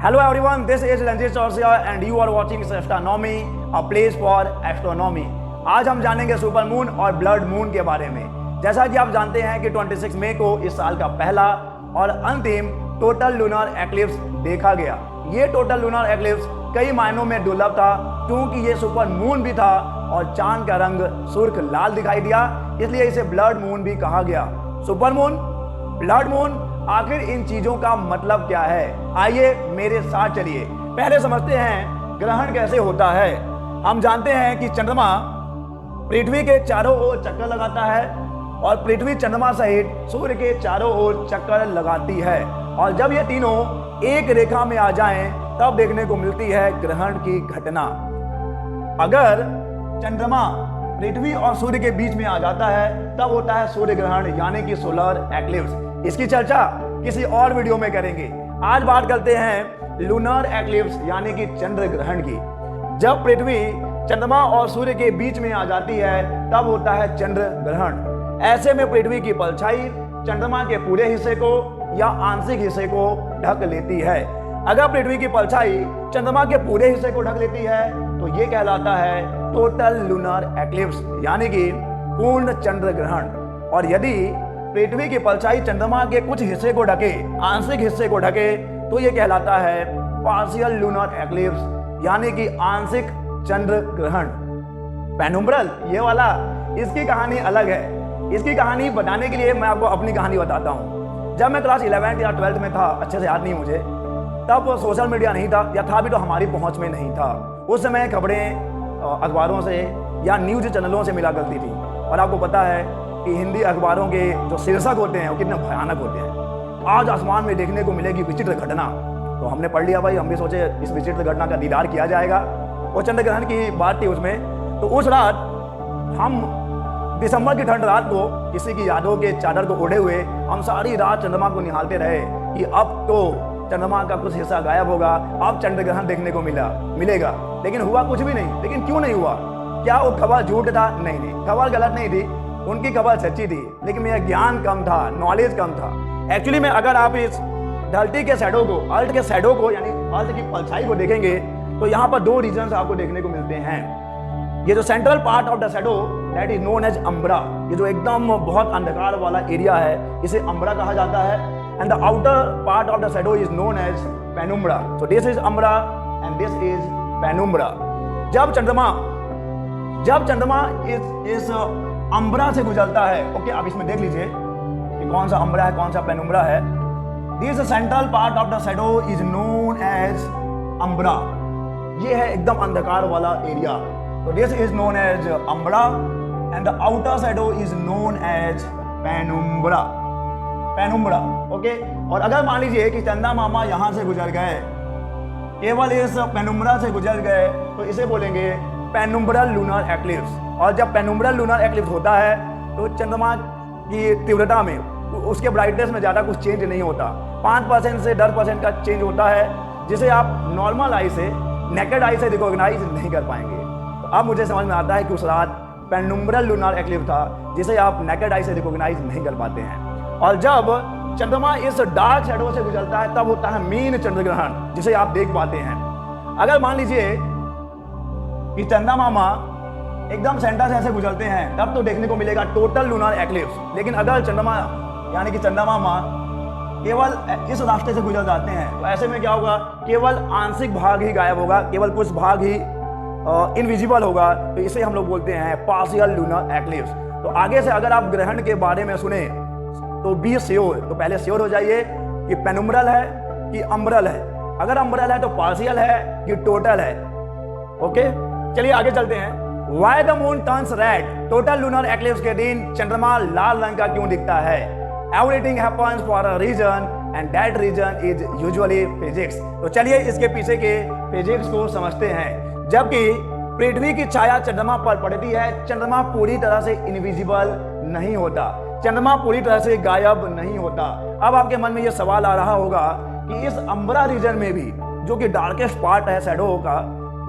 Hello everyone, this is Ranjit Chaursia and you are watching Astronomy, a place for astronomy. आज हम जानेंगे super moon और blood moon के बारे में। जैसा कि आप जानते हैं कि 26 मई को इस साल का पहला और अंतिम टोटल लूनर एक्लिप्स देखा गया। ये टोटल लूनर एक्लिप्स कई मायनों में दुर्लभ था क्योंकि ये सुपर मून भी था और चांद का रंग सुर्ख लाल दिखाई दिया, इसलिए इसे ब्लड मून भी कहा गया। सुपर मून, ब्लड मून, आखिर इन चीजों का मतलब क्या है? आइए मेरे साथ चलिए पहले समझते हैं ग्रहण कैसे होता है। हम जानते हैं कि चंद्रमा पृथ्वी के चारों ओर चक्कर लगाता है और पृथ्वी चंद्रमा सहित सूर्य के चारों ओर चक्कर लगाती है, और जब ये तीनों एक रेखा में आ जाएं तब देखने को मिलती है ग्रहण की घटना। अगर चंद्रमा पृथ्वी और सूर्य के बीच में आ जाता है तब होता है सूर्य ग्रहण यानी कि सोलर एक्लिप्स। इसकी चर्चा किसी और वीडियो में करेंगे। आज बात करते हैं लूनर एक्लिप्स यानी कि चंद्र ग्रहण की। जब पृथ्वी चंद्रमा और सूर्य के बीच में आ जाती है तब होता है चंद्र ग्रहण। ऐसे में पृथ्वी की परछाई चंद्रमा के पूरे हिस्से को या आंशिक हिस्से को ढक लेती है। अगर पृथ्वी की परछाई चंद्रमा के पूरे हिस्से को ढक लेती है तो यह कहलाता है टोटल लूनर एक्लिप्स यानी कि पूर्ण चंद्र ग्रहण। और यदि पृथ्वी की परछाई चंद्रमा के कुछ हिस्से को ढके, आंशिक हिस्से को ढके, तो यह कहलाता है पार्शियल लूनर एक्लिप्स यानी कि आंशिक चंद्र ग्रहण। पेनुम्ब्रल, ये वाला, इसकी कहानी अलग है। इसकी कहानी बताने के लिए मैं आपको अपनी कहानी बताता हूँ। जब मैं क्लास 11th या 12th में था, अच्छे से याद नहीं मुझे, तब सोशल मीडिया नहीं था या था भी तो हमारी पहुंच में नहीं था। उस समय खबरें अखबारों से या न्यूज चैनलों से मिला करती थी, और आपको पता है कि हिंदी अखबारों के जो शीर्षक होते हैं वो कितने भयानक होते हैं। आज आसमान में देखने को मिलेगी विचित्र घटना, तो हमने पढ़ लिया भाई। हम भी सोचे इस विचित्र घटना का दीदार किया जाएगा। वो चंद्र ग्रहण की बात थी उसमें। तो उस रात हम दिसंबर की ठंड रात को किसी की यादों के चादर को ओढ़े हुए हम सारी रात चंद्रमा को निहालते रहे कि अब तो चंद्रमा का कुछ हिस्सा गायब होगा, अब चंद्र ग्रहण देखने को मिलेगा। लेकिन हुआ कुछ भी नहीं। लेकिन क्यों नहीं हुआ? क्या वो खबर झूठ था? नहीं, खबर गलत नहीं थी, उनकी खबर सच्ची थी, लेकिन मेरा ज्ञान कम था, नॉलेज कम था। एक्चुअली में अगर आप इस धरती के शैडो को, अर्थ के शैडो को यानी अर्थ की परछाई को देखेंगे तो यहाँ पर दो रीजन्स आपको देखने को मिलते हैं। ये जो central part of the shadow that is known as umbra, ये जो एकदम बहुत अंधकार वाला एरिया है इसे अम्ब्रा कहा जाता है, and the outer part of the shadow is known as penumbra. So this is umbra and this is penumbra. जब चंद्रमा इस अम्ब्रा से गुजरता है, ओके, आप इसमें देख लीजिए कि कौन सा अम्ब्रा है कौन सा पेनुम्ब्रा है। This central part of the shadow is known as umbra. ये है एकदम अंधकार वाला एरिया, तो this is known as umbra and the outer shadow is known as penumbra. Okay. और अगर मान लीजिए कि चंदा मामा यहां से गुजर गए, केवल इस पेनुम्ब्रा से गुजर गए, तो इसे बोलेंगे पेनुम्ब्रल लूनर एक्लिप्स। और जब पेनुम्ब्रल लूनर एक्लिप्स होता है तो चंद्रमा की तीव्रता में, उसके ब्राइटनेस में ज़्यादा कुछ चेंज नहीं होता। 5% से 10% का चेंज होता है, जिसे आप नॉर्मल आई से, नेकेड आई से रिकॉग्नाइज नहीं कर पाएंगे। तो अब मुझे समझ में आता है कि उस रात पेनुम्ब्रल लूनर एक्लिप्स था जिसे आप नेकेड आई से रिकॉग्नाइज नहीं कर पाते हैं। और जब चंद्रमा इस डार्क शैडो से गुजरता है तब होता है मीन चंद्र ग्रहण, जिसे आप देख पाते हैं। अगर मान लीजिए कि चंदा मामा एकदम सेंटर से ऐसे गुजरते हैं तब तो देखने को मिलेगा टोटल लूनर एक्लिप्स। लेकिन अगर चंद्रमा यानी कि चंदा मामा केवल इस रास्ते से गुजर जाते हैं तो ऐसे में क्या होगा? केवल आंशिक भाग ही गायब होगा, केवल कुछ भाग ही इनविजिबल होगा। तो इसे हम लोग बोलते हैं पार्शियल लूनर एक्लिप्स। तो आगे से अगर आप ग्रहण के बारे में सुने तो बी श्योर, तो पहले श्योर हो जाइए कि पेनुम्ब्रल है कि अम्ब्रल है। अगर अम्ब्रल है तो पार्शियल है कि टोटल है। ओके, चलिए आगे चलते हैं। Why the moon turns red? Total lunar eclipse के दिन चंद्रमा लाल रंग का क्यों दिखता है? Everything happens for a reason and that reason is usually physics। तो चलिए इसके पीछे के फिजिक्स को समझते हैं। जबकि पृथ्वी की छाया चंद्रमा पर पड़ती है, चंद्रमा पूरी तरह से इनविजिबल नहीं होता, चंद्रमा पूरी तरह से गायब नहीं होता। अब आपके मन में यह सवाल आ रहा होगा कि इस अम्ब्रा रीजन में भी, जो कि डार्केस्ट पार्ट है शैडो का,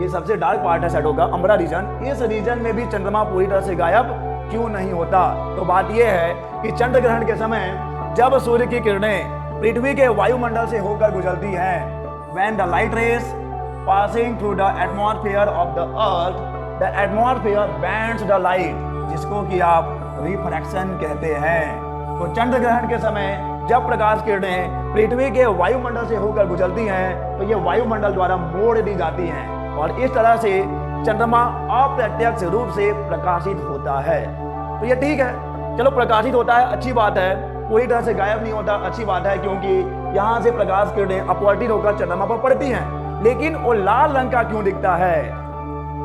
ये सबसे डार्क पार्ट है शैडो का, अम्ब्रा रीजन, इस रीजन में भी चंद्रमा पूरी तरह से गायब क्यों नहीं होता? तो बात यह है कि चंद्र ग्रहण के समय जब सूर्य की किरणें पृथ्वी के वायुमंडल से होकर गुजरती हैं when the light rays passing through the atmosphere of the earth, the atmosphere bends the light, जिसको कि आप रिफ्रैक्शन कहते हैं। तो चंद्र ग्रहण के समय जब प्रकाश किरणें पृथ्वी के वायुमंडल से होकर गुजरती हैं तो ये वायुमंडल द्वारा मोड़ दी जाती हैं और इस तरह से चंद्रमा अप्रत्यक्ष रूप से प्रकाशित होता है। तो ये ठीक है, चलो प्रकाशित होता है, अच्छी बात है, पूरी तरह से गायब नहीं होता, अच्छी बात है, क्योंकि यहाँ से प्रकाश किरणें अपवर्तित होकर चंद्रमा पर पड़ती हैं। लेकिन वो लाल रंग का क्यों दिखता है?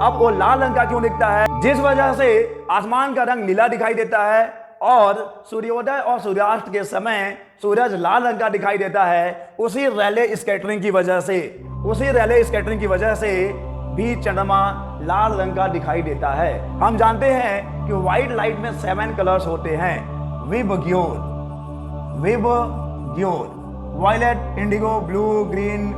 अब वो लाल रंग का क्यों दिखता है? जिस वजह से आसमान का रंग नीला दिखाई देता है और सूर्योदय और सूर्यास्त के समय सूरज लाल रंग का दिखाई देता है, उसी रैले स्कैटरिंग की वजह से, उसी रैले स्कैटरिंग की वजह से भी चंद्रमा लाल रंग का दिखाई देता है। हम जानते हैं कि व्हाइट लाइट में 7 कलर्स होते हैं, VIBGYOR, violet, indigo, blue, green,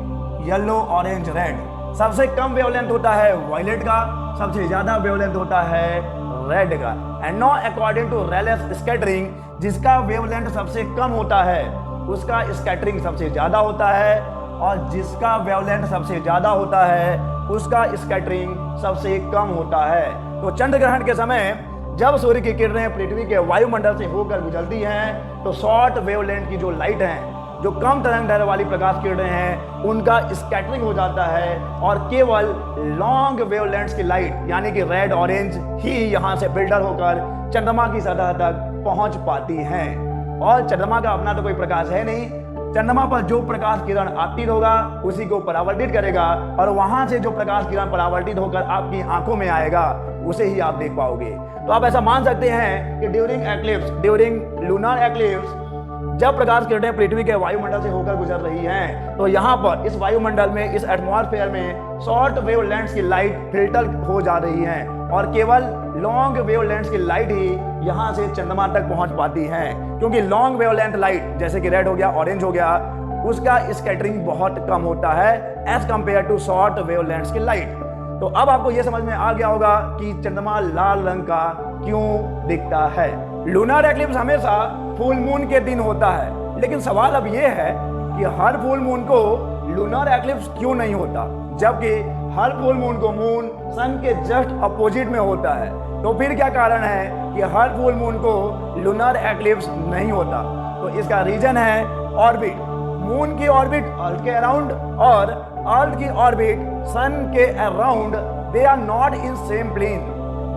yellow, orange, red. सबसे कम वेवलेंथ होता है वायलेट का, सबसे ज्यादा वेवलेंथ होता है रेड का। And no according to Rayleigh's scattering, जिसका वेवलेंथ सबसे कम होता है उसका स्कैटरिंग सबसे ज्यादा होता है और जिसका वेवलेंथ सबसे ज्यादा होता है उसका स्कैटरिंग सबसे कम होता है। तो चंद्र ग्रहण के समय जब सूर्य की किरणें पृथ्वी के वायुमंडल से होकर गुजरती हैं तो शॉर्ट वेवलेंथ की जो लाइट है, जो कम तरंग दैर्ध्य वाली प्रकाश किरणें हैं, उनका स्कैटरिंग हो जाता है और केवल लॉन्ग वेवलेंथ्स की लाइट यानी कि रेड, ऑरेंज ही यहाँ से फिल्टर होकर चंद्रमा की सतह तक पहुंच पाती हैं। और चंद्रमा का अपना तो कोई प्रकाश है नहीं, चंद्रमा पर जो प्रकाश किरण आपतित होगा उसी को परावर्तित करेगा और वहां से जो प्रकाश किरण परावर्तित होकर आपकी आंखों में आएगा उसे ही आप देख पाओगे। तो आप ऐसा मान सकते हैं कि ड्यूरिंग लूनर एक्लिप्स जब प्रकाश किरणें पृथ्वी के वायुमंडल से होकर गुजर रही हैं तो यहाँ पर इस वायुमंडल में, इस एटमॉस्फेयर में शॉर्ट वेवलेंथ्स की लाइट फिल्टर हो जा रही हैं और केवल लॉन्ग वेवलेंथ्स की लाइट ही यहाँ से चंद्रमा तक पहुँच पाती है, क्योंकि लॉन्ग वेवलेंथ लाइट जैसे कि रेड हो गया, ऑरेंज हो गया, उसका स्कैटरिंग बहुत कम होता है as compare to short wavelengths की लाइट। तो अब आपको यह समझ में आ गया होगा कि चंद्रमा लाल रंग का क्यों दिखता है। लूनर एक्लिप्स हमेशा फुल मून के दिन होता है, लेकिन सवाल अब यह है कि हर फुल मून को लूनर एक्लिप्स क्यों नहीं होता, जबकि हर फुल मून को मून सन के जस्ट अपोजिट में होता है। तो फिर क्या कारण है कि हर फुल मून को लूनर एक्लिप्स नहीं होता? तो इसका रीजन है ऑर्बिट। मून की ऑर्बिट अर्थ के अराउंड और अर्थ की ऑर्बिट सन के around, they are not in same plane.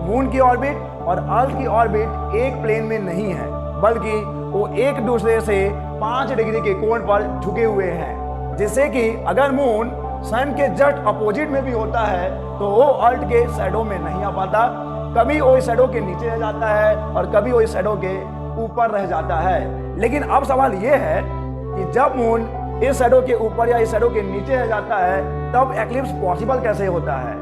Moon की ऑर्बिट और अर्थ की ऑर्बिट एक प्लेन में नहीं है, बल्कि वो एक दूसरे से 5 डिग्री के कोण पर झुके हुए हैं, जिससे कि अगर मून सन के जस्ट अपोजिट में भी होता है तो वो अर्थ के शैडो में नहीं आ पाता, कभी वो इस शैडो के नीचे रह जाता है और कभी वो इस शैडो के ऊपर रह जाता है। लेकिन अब सवाल ये है कि जब मून इस शैडो के ऊपर या इस शैडो के नीचे रह जाता है तब एक्लिप्स पॉसिबल कैसे होता है?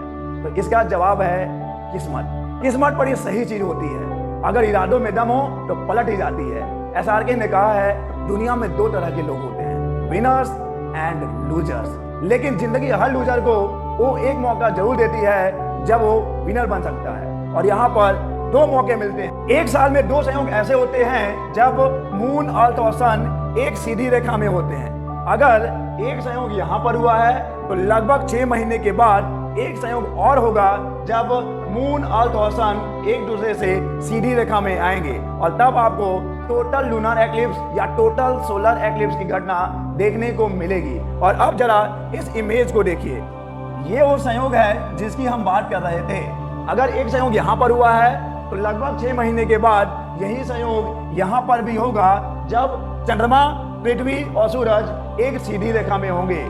तो इसका जवाब है किस्मत। किस्मत बड़ी सही चीज होती है, अगर इरादों में दम हो तो पलट ही जाती है। एसआरके ने कहा है दुनिया में 2 तरह के लोग होते हैं, विनर्स एंड लूजर्स। लेकिन जिंदगी हर लूजर को वो एक मौका जरूर देती है जब वो विनर बन सकता है, और यहाँ पर 2 मौके मिलते हैं। एक साल में 2 संयोग ऐसे होते हैं जब मून, अर्थ और सन एक सीधी रेखा में होते हैं। अगर एक संयोग यहाँ पर हुआ है तो लगभग 6 महीने के बाद एक संयोग और होगा जब मून, अर्थ और सन एक दूसरे से सीधी रेखा में आएंगे और तब आपको टोटल लूनर एक्लिप्स या टोटल सोलर एक्लिप्स की घटना देखने को मिलेगी। और अब जरा इस इमेज को देखिए, ये वो संयोग है जिसकी हम बात कर रहे थे। अगर एक संयोग यहाँ पर हुआ है तो लगभग 6 महीने के बाद यही संयोग यहाँ पर भी होगा जब चंद्रमा, पृथ्वी और सूरज एक सीधी रेखा में होंगे।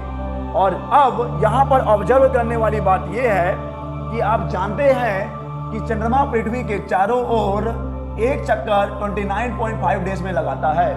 और अब यहाँ पर ऑब्जर्व करने वाली बात यह है कि आप जानते हैं कि चंद्रमा पृथ्वी के चारों ओर एक चक्कर 29.5 डेज में लगाता है।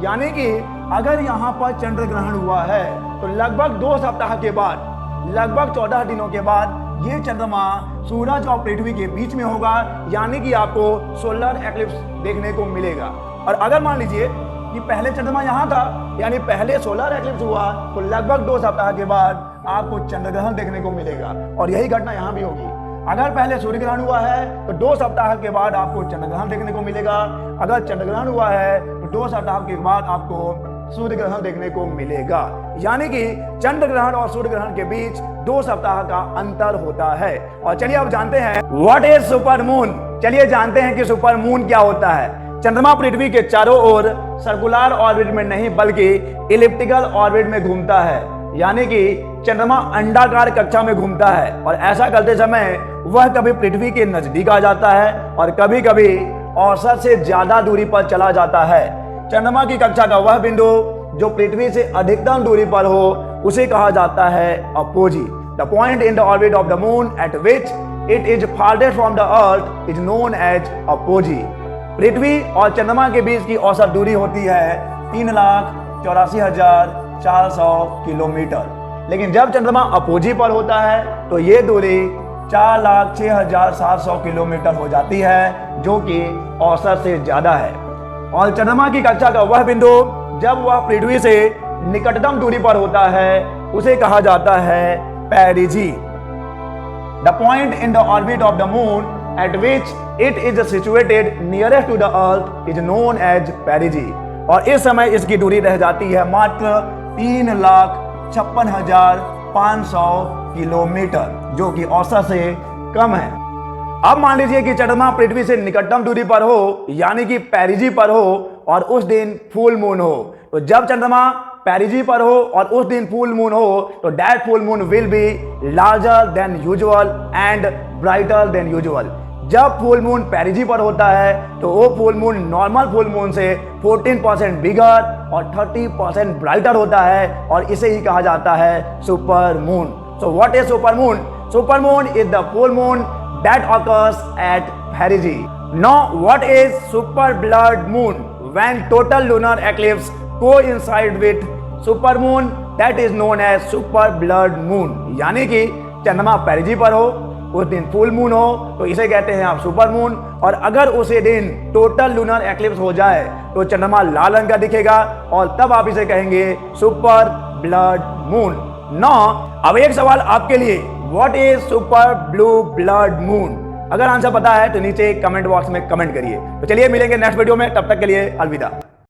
यानी कि अगर यहाँ पर चंद्र ग्रहण हुआ है तो लगभग 2 सप्ताह के बाद, लगभग 14 दिनों के बाद ये चंद्रमा सूरज और पृथ्वी के बीच में होगा, यानी कि आपको सोलर एक्लिप्स देखने को मिलेगा। और अगर मान लीजिए कि पहले चंद्रमा यहाँ था, यानी पहले सोलर एक्लिप्स हुआ, तो लगभग 2 सप्ताह के बाद आपको चंद्र ग्रहण देखने को मिलेगा। और यही घटना यहाँ भी होगी। अगर पहले सूर्य ग्रहण हुआ है तो 2 सप्ताह के बाद आपको चंद्र ग्रहण देखने को मिलेगा। अगर चंद्र ग्रहण हुआ है तो 2 सप्ताह के बाद आपको सूर्य ग्रहण देखने को मिलेगा। यानी कि चंद्र ग्रहण और सूर्य ग्रहण के बीच 2 सप्ताह का अंतर होता है। और चलिए अब जानते हैं व्हाट इज सुपर मून। चलिए जानते हैं कि सुपर मून क्या होता है। चंद्रमा पृथ्वी के चारों ओर सर्कुलर ऑर्बिट में नहीं बल्कि इलिप्टिकल ऑर्बिट में घूमता है। यानी कि चंद्रमा अंडाकार कक्षा में घूमता है और ऐसा करते समय वह कभी पृथ्वी के नजदीक आ जाता है और कभी कभी औसत से ज्यादा दूरी पर चला जाता है। चंद्रमा की कक्षा का वह बिंदु जो पृथ्वी से अधिकतम दूरी पर हो उसे कहा जाता है apogee. The point in the orbit of the moon at which it is farthest from the earth is known as apogee. पृथ्वी और चंद्रमा के बीच की औसत दूरी होती है 3,84,400 किलोमीटर। लेकिन जब चंद्रमा अपोजी पर होता है तो ये दूरी 4,06,700 किलोमीटर हो जाती है, जो कि औसत से ज्यादा है। और चंद्रमा की कक्षा का वह बिंदु जब वह पृथ्वी से निकटतम दूरी पर होता है उसे कहा जाता है perigee. The point in the orbit of the moon at which it is situated nearest to the earth is known as perigee. और इस समय इसकी दूरी रह जाती है मात्र 3,56,500 किलोमीटर, जो कि औसत से कम है। अब मान लीजिए कि चंद्रमा पृथ्वी से निकटतम दूरी पर हो, यानी कि पेरिजी पर हो, और उस दिन फुल मून हो। तो जब चंद्रमा पेरिजी पर हो और उस दिन फुल मून हो तो that full moon will be larger than usual and brighter than usual. जब फुल मून पेरिजी पर होता है तो वो full moon normal full moon से 14% बिगर और 30% ब्राइटर होता है और इसे ही कहा जाता है super moon. So what is super moon? Super moon is the full moon that occurs at perigee. Now what is super blood moon? When total lunar eclipse coincide with super moon, that is known as super blood moon. यानी कि चंद्रमा पेरिजी पर हो, उस दिन full moon हो तो इसे कहते हैं आप सुपर मून। और अगर उसी दिन टोटल लूनर एक्लिप्स हो जाए तो चंद्रमा लाल रंग का दिखेगा और तब आप इसे कहेंगे सुपर ब्लड मून। नौ अब एक सवाल आपके लिए, what is super blue blood moon? अगर आंसर पता है तो नीचे कमेंट बॉक्स में कमेंट करिए। तो चलिए मिलेंगे नेक्स्ट वीडियो में, तब तक के लिए अलविदा।